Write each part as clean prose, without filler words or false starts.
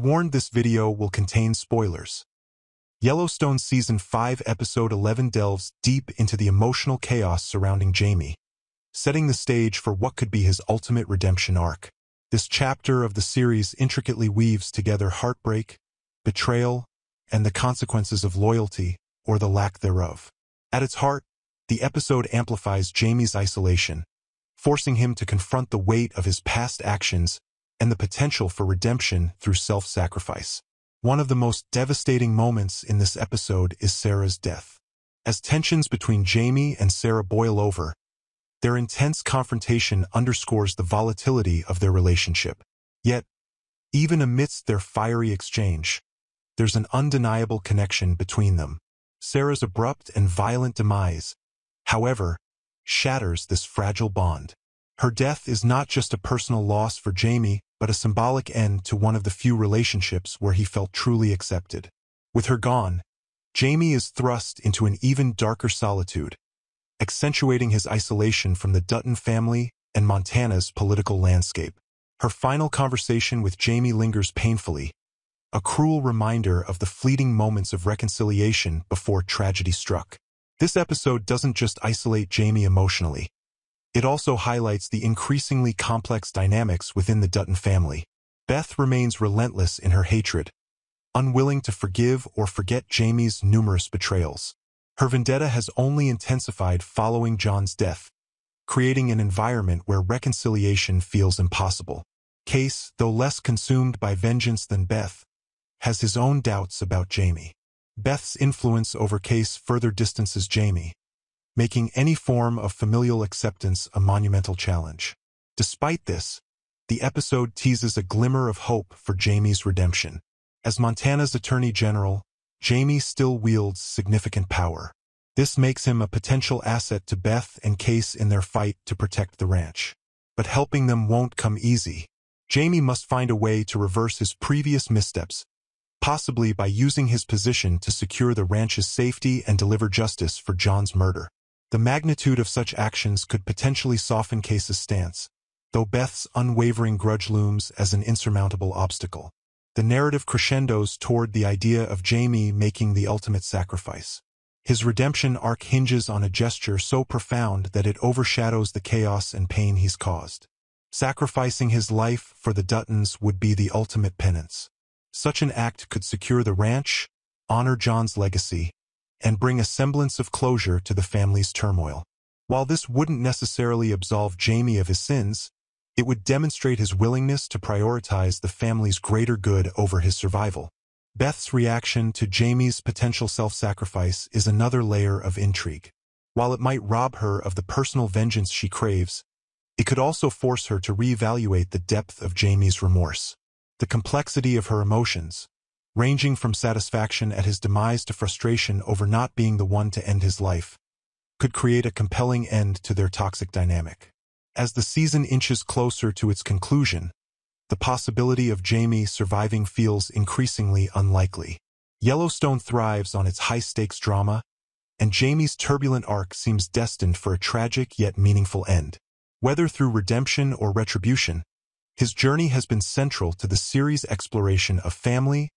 warned this video will contain spoilers. Yellowstone Season 5 Episode 11 delves deep into the emotional chaos surrounding Jamie, setting the stage for what could be his ultimate redemption arc. This chapter of the series intricately weaves together heartbreak, betrayal, and the consequences of loyalty, or the lack thereof. At its heart, the episode amplifies Jamie's isolation, forcing him to confront the weight of his past actions and the potential for redemption through self-sacrifice. One of the most devastating moments in this episode is Sarah's death. As tensions between Jamie and Sarah boil over, their intense confrontation underscores the volatility of their relationship. Yet, even amidst their fiery exchange, there's an undeniable connection between them. Sarah's abrupt and violent demise, however, shatters this fragile bond. Her death is not just a personal loss for Jamie, but a symbolic end to one of the few relationships where he felt truly accepted. With her gone, Jamie is thrust into an even darker solitude, accentuating his isolation from the Dutton family and Montana's political landscape. Her final conversation with Jamie lingers painfully, a cruel reminder of the fleeting moments of reconciliation before tragedy struck. This episode doesn't just isolate Jamie emotionally. It also highlights the increasingly complex dynamics within the Dutton family. Beth remains relentless in her hatred, unwilling to forgive or forget Jamie's numerous betrayals. Her vendetta has only intensified following John's death, creating an environment where reconciliation feels impossible. Case, though less consumed by vengeance than Beth, has his own doubts about Jamie. Beth's influence over Case further distances Jamie, making any form of familial acceptance a monumental challenge. Despite this, the episode teases a glimmer of hope for Jamie's redemption. As Montana's Attorney General, Jamie still wields significant power. This makes him a potential asset to Beth and Case in their fight to protect the ranch. But helping them won't come easy. Jamie must find a way to reverse his previous missteps, possibly by using his position to secure the ranch's safety and deliver justice for John's murder. The magnitude of such actions could potentially soften Case's stance, though Beth's unwavering grudge looms as an insurmountable obstacle. The narrative crescendos toward the idea of Jamie making the ultimate sacrifice. His redemption arc hinges on a gesture so profound that it overshadows the chaos and pain he's caused. Sacrificing his life for the Duttons would be the ultimate penance. Such an act could secure the ranch, honor John's legacy, and bring a semblance of closure to the family's turmoil. While this wouldn't necessarily absolve Jamie of his sins, it would demonstrate his willingness to prioritize the family's greater good over his survival. Beth's reaction to Jamie's potential self-sacrifice is another layer of intrigue. While it might rob her of the personal vengeance she craves, it could also force her to reevaluate the depth of Jamie's remorse. The complexity of her emotions, ranging from satisfaction at his demise to frustration over not being the one to end his life, could create a compelling end to their toxic dynamic. As the season inches closer to its conclusion, the possibility of Jamie surviving feels increasingly unlikely. Yellowstone thrives on its high-stakes drama, and Jamie's turbulent arc seems destined for a tragic yet meaningful end. Whether through redemption or retribution, his journey has been central to the series' exploration of family,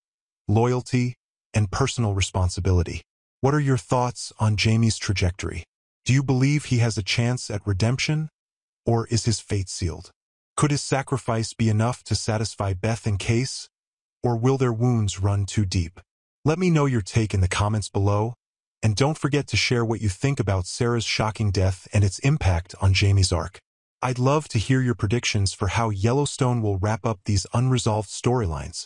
loyalty, and personal responsibility. What are your thoughts on Jamie's trajectory? Do you believe he has a chance at redemption, or is his fate sealed? Could his sacrifice be enough to satisfy Beth and Case, or will their wounds run too deep? Let me know your take in the comments below, and don't forget to share what you think about Sarah's shocking death and its impact on Jamie's arc. I'd love to hear your predictions for how Yellowstone will wrap up these unresolved storylines.